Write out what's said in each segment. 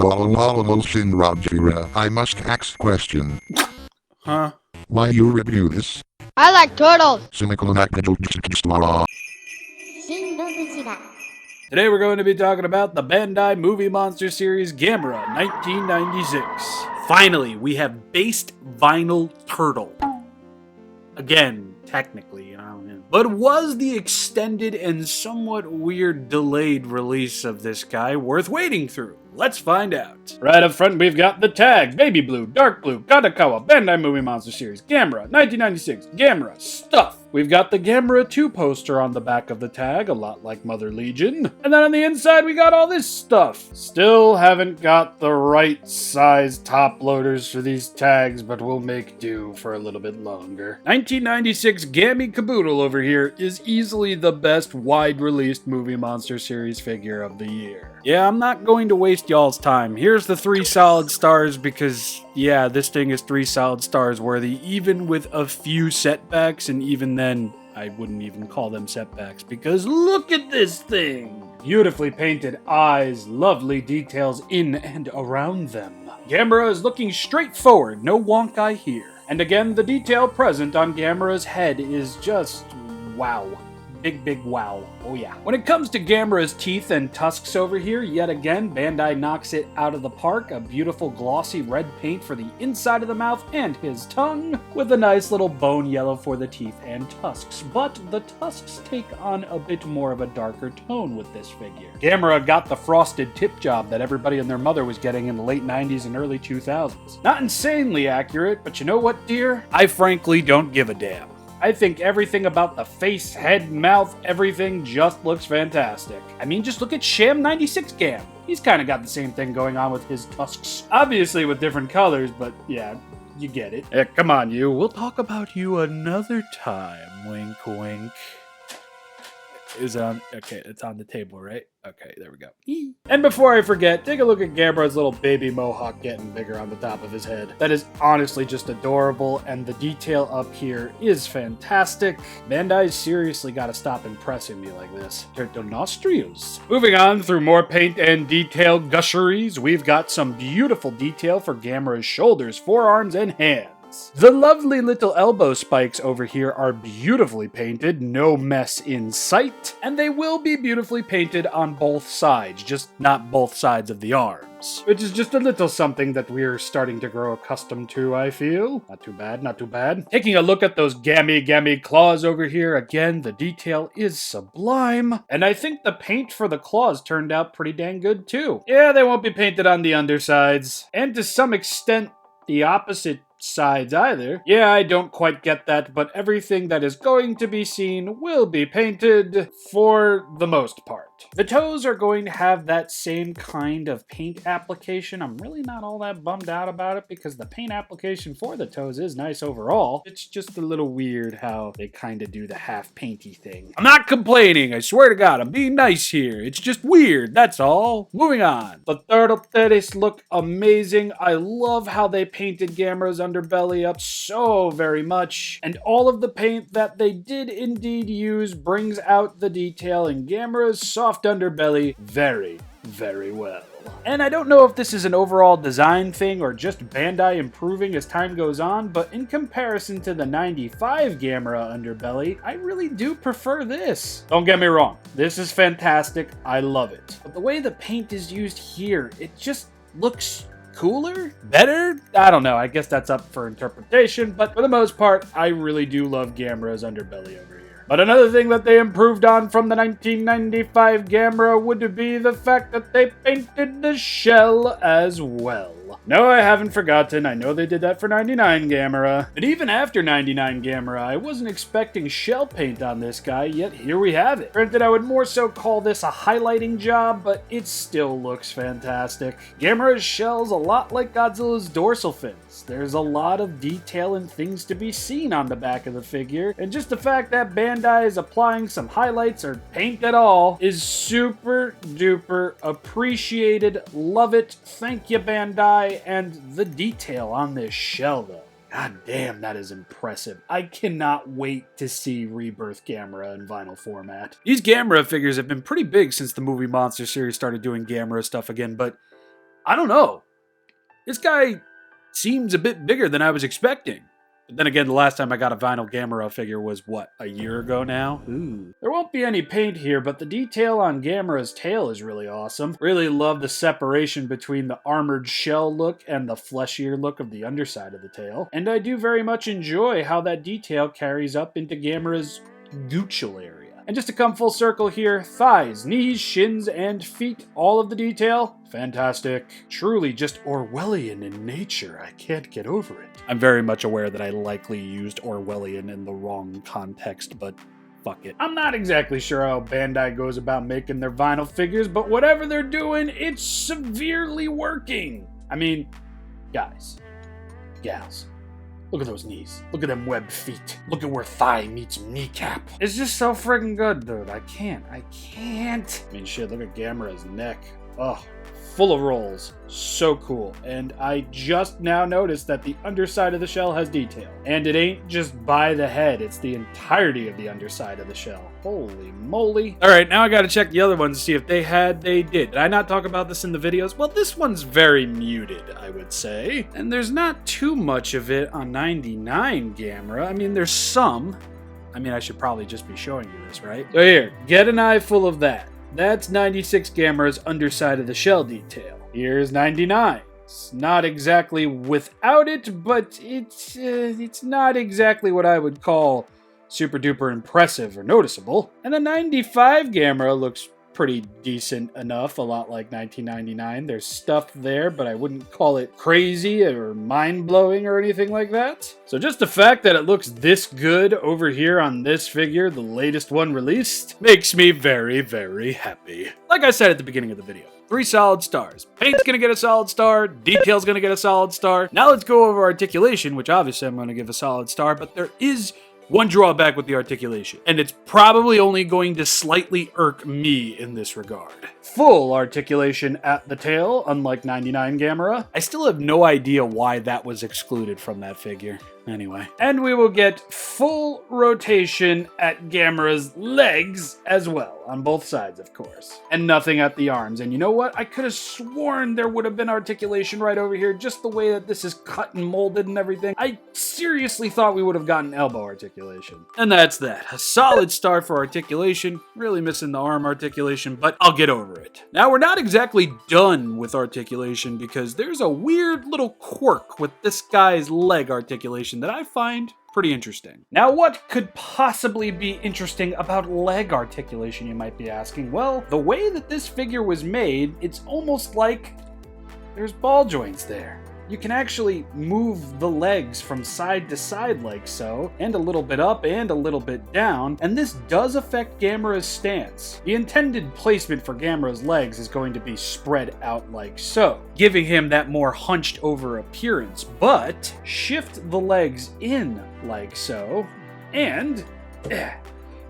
ShinRobjira, I must ask question. Huh? Why you review this? I like turtles. ShinRobjira. Today we're going to be talking about the Bandai movie monster series Gamera 1996. Finally, we have based vinyl turtle. Again, technically, but was the extended and somewhat weird delayed release of this guy worth waiting through? Let's find out. Right up front, we've got the tag, Baby Blue, Dark Blue, Katakawa, Bandai Movie Monster Series, Gamera, 1996, Gamera, stuff. We've got the Gamera 2 poster on the back of the tag, a lot like Mother Legion. And then on the inside, we got all this stuff. Still haven't got the right size top loaders for these tags, but we'll make do for a little bit longer. 1996 Gammy Caboodle over here is easily the best wide-released movie monster series figure of the year. Yeah, I'm not going to waste y'all's time. Here's the 3 solid stars because, yeah, this thing is 3 solid stars worthy, even with a few setbacks, and even then, I wouldn't even call them setbacks, because look at this thing! Beautifully painted eyes, lovely details in and around them. Gamera is looking straight forward, no wonk eye here. And again, the detail present on Gamera's head is just wow. Big wow. Oh yeah. When it comes to Gamera's teeth and tusks over here, yet again, Bandai knocks it out of the park. A beautiful glossy red paint for the inside of the mouth and his tongue, with a nice little bone yellow for the teeth and tusks. But the tusks take on a bit more of a darker tone with this figure. Gamera got the frosted tip job that everybody and their mother was getting in the late 90s and early 2000s. Not insanely accurate, but you know what, dear? I frankly don't give a damn. I think everything about the face, head, mouth, everything just looks fantastic. I mean, just look at Sham 96 Gam. He's kind of got the same thing going on with his tusks. Obviously with different colors, but yeah, you get it. Come on, you. We'll talk about you another time. Wink, wink. Is it on? Okay, it's on the table, right? Okay, there we go. And before I forget, take a look at Gamera's little baby mohawk getting bigger on the top of his head. That is honestly just adorable, and the detail up here is fantastic. Bandai seriously gotta stop impressing me like this. Turtle nostrils. Moving on through more paint and detail gusheries, we've got some beautiful detail for Gamera's shoulders, forearms, and hands. The lovely little elbow spikes over here are beautifully painted, no mess in sight, and they will be beautifully painted on both sides, just not both sides of the arms. Which is just a little something that we're starting to grow accustomed to, I feel. Not too bad, not too bad. Taking a look at those gammy claws over here, again, the detail is sublime, and I think the paint for the claws turned out pretty dang good too. Yeah, they won't be painted on the undersides, and to some extent, the opposite sides either. Yeah, I don't quite get that, but everything that is going to be seen will be painted for the most part. The toes are going to have that same kind of paint application. I'm really not all that bummed out about it because the paint application for the toes is nice overall. It's just a little weird how they kind of do the half painty thing. I'm not complaining, I swear to God, I'm being nice here. It's just weird, that's all. Moving on. The turtle titties look amazing. I love how they painted Gamera's underbelly up so very much, and all of the paint that they did indeed use brings out the detail in Gamera's soft underbelly very, very well. And I don't know if this is an overall design thing or just Bandai improving as time goes on, but in comparison to the 95 Gamera underbelly, I really do prefer this. Don't get me wrong, this is fantastic, I love it. But the way the paint is used here, it just looks cooler? Better? I don't know, I guess that's up for interpretation, but for the most part, I really do love Gamera's underbelly over here. But another thing that they improved on from the 1995 Gamera would be the fact that they painted the shell as well. No, I haven't forgotten. I know they did that for 99 Gamera. But even after 99 Gamera, I wasn't expecting shell paint on this guy, yet here we have it. Granted, I would more so call this a highlighting job, but it still looks fantastic. Gamera's shell's a lot like Godzilla's dorsal fins. There's a lot of detail and things to be seen on the back of the figure, and just the fact that Bandai is applying some highlights or paint at all is super duper appreciated. Love it. Thank you, Bandai. And the detail on this shell, though. God damn, that is impressive. I cannot wait to see Rebirth Gamera in vinyl format. These Gamera figures have been pretty big since the movie monster series started doing Gamera stuff again, but I don't know. This guy seems a bit bigger than I was expecting. But then again, the last time I got a vinyl Gamera figure was, what, a year ago now? Ooh. There won't be any paint here, but the detail on Gamera's tail is really awesome. Really love the separation between the armored shell look and the fleshier look of the underside of the tail. And I do very much enjoy how that detail carries up into Gamera's goochal area. And just to come full circle here, thighs, knees, shins, and feet, all of the detail, fantastic. Truly just Orwellian in nature. I can't get over it. I'm very much aware that I likely used Orwellian in the wrong context, but fuck it. I'm not exactly sure how Bandai goes about making their vinyl figures, but whatever they're doing, it's severely working. I mean, guys, gals, look at those knees. Look at them webbed feet. Look at where thigh meets kneecap. It's just so friggin' good, dude. I can't. I mean, shit, look at Gamera's neck. Ugh. Full of rolls. So cool. And I just now noticed that the underside of the shell has detail. And it ain't just by the head, it's the entirety of the underside of the shell. Holy moly. Alright, now I gotta check the other ones to see if they did. Did I not talk about this in the videos? Well, this one's very muted, I would say. And there's not too much of it on 99 Gamera. I mean, there's some. I mean, I should probably just be showing you this, right? So here, get an eye full of that. That's 96 Gamera's underside of the shell detail. Here's 99. It's not exactly without it, but it's not exactly what I would call super duper impressive or noticeable. And the 95 Gamera looks pretty decent enough, a lot like 1999. There's stuff there, but I wouldn't call it crazy or mind-blowing or anything like that. So just the fact that it looks this good over here on this figure, the latest one released, makes me very, very happy. Like I said at the beginning of the video, 3 solid stars. Paint's gonna get a solid star, detail's gonna get a solid star. Now let's go over articulation, which obviously I'm gonna give a solid star, but there is one drawback with the articulation, and it's probably only going to slightly irk me in this regard. Full articulation at the tail, unlike 99 Gamera. I still have no idea why that was excluded from that figure. Anyway. And we will get full rotation at Gamera's legs as well, on both sides, of course. And nothing at the arms. And you know what? I could have sworn there would have been articulation right over here, just the way that this is cut and molded and everything. I seriously thought we would have gotten elbow articulation. And that's that. A solid star for articulation. Really missing the arm articulation, but I'll get over it. Now, we're not exactly done with articulation because there's a weird little quirk with this guy's leg articulation that I find pretty interesting. Now, what could possibly be interesting about leg articulation, you might be asking? Well, the way that this figure was made, it's almost like there's ball joints there. You can actually move the legs from side to side like so, and a little bit up and a little bit down, and this does affect Gamera's stance. The intended placement for Gamera's legs is going to be spread out like so, giving him that more hunched over appearance, but shift the legs in like so, and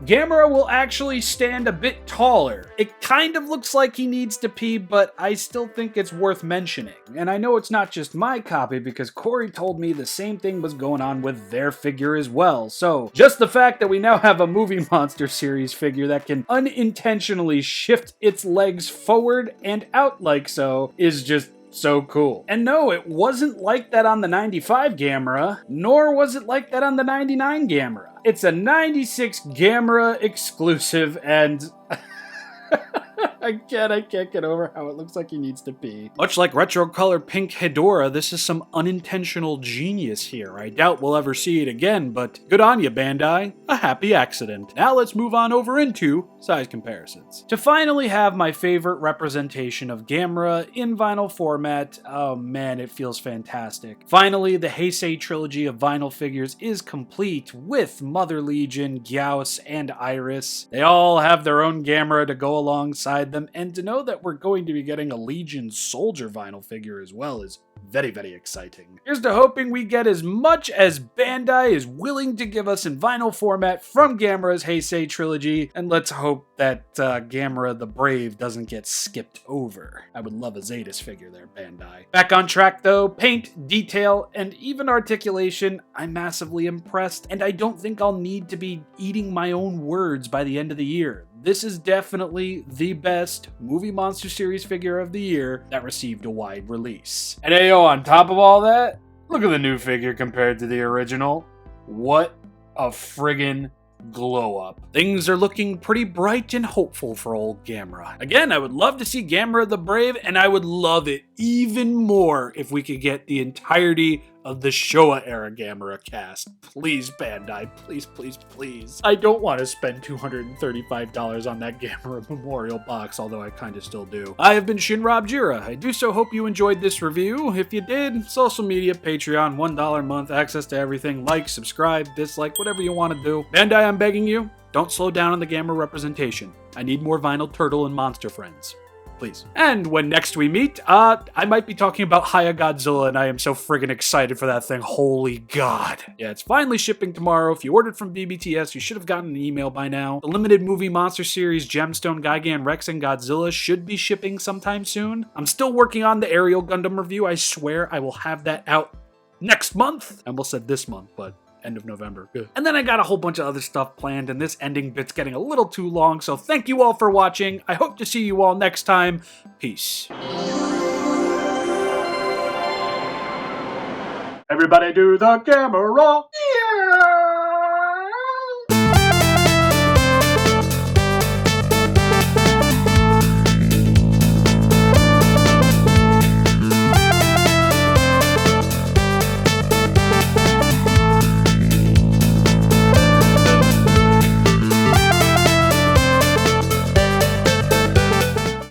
Gamera will actually stand a bit taller. It kind of looks like he needs to pee, but I still think it's worth mentioning. And I know it's not just my copy because Corey told me the same thing was going on with their figure as well. So just the fact that we now have a Movie Monster series figure that can unintentionally shift its legs forward and out like so is just so cool. And no, it wasn't like that on the 95 Gamera, nor was it like that on the 99 Gamera. It's a 96 Gamera exclusive, and I can't get over how it looks like he needs to pee. Much like retro color pink Hedora, this is some unintentional genius here. I doubt we'll ever see it again, but good on you, Bandai. A happy accident. Now let's move on over into size comparisons. To finally have my favorite representation of Gamera in vinyl format, oh man, it feels fantastic. Finally, the Heisei trilogy of vinyl figures is complete with Mother Legion, Gyaos, and Iris. They all have their own Gamera to go alongside them, and to know that we're going to be getting a Legion Soldier vinyl figure as well is very, very exciting. Here's to hoping we get as much as Bandai is willing to give us in vinyl format from Gamera's Heisei trilogy, and let's hope that Gamera the Brave doesn't get skipped over. I would love a Zetas figure there, Bandai. Back on track though, paint, detail, and even articulation, I'm massively impressed, and I don't think I'll need to be eating my own words by the end of the year. this is definitely the best movie monster series figure of the year that received a wide release. And hey, yo, on top of all that, look at the new figure compared to the original. What a friggin' glow up. Things are looking pretty bright and hopeful for old Gamera. Again, I would love to see Gamera the Brave, and I would love it even more if we could get the entirety of the Showa era Gamera cast. Please, Bandai, please, please, please. I don't want to spend $235 on that Gamera memorial box, although I kind of still do. I have been ShinRobjira. I do so hope you enjoyed this review. If you did, social media, Patreon, $1 a month, access to everything, like, subscribe, dislike, whatever you want to do. Bandai, I'm begging you, don't slow down on the Gamera representation. I need more vinyl turtle and monster friends. Please. And when next we meet, I might be talking about Godzilla, and I am so friggin' excited for that thing. Holy God. Yeah, it's finally shipping tomorrow. If you ordered from BBTS, you should have gotten an email by now. The limited movie monster series Gemstone, Gigan, Rex, and Godzilla should be shipping sometime soon. I'm still working on the Aerial Gundam review. I swear I will have that out next month. I almost said this month, but end of November. Good. And then I got a whole bunch of other stuff planned, and this ending bit's getting a little too long, so thank you all for watching. I hope to see you all next time. Peace. Everybody do the Gamera!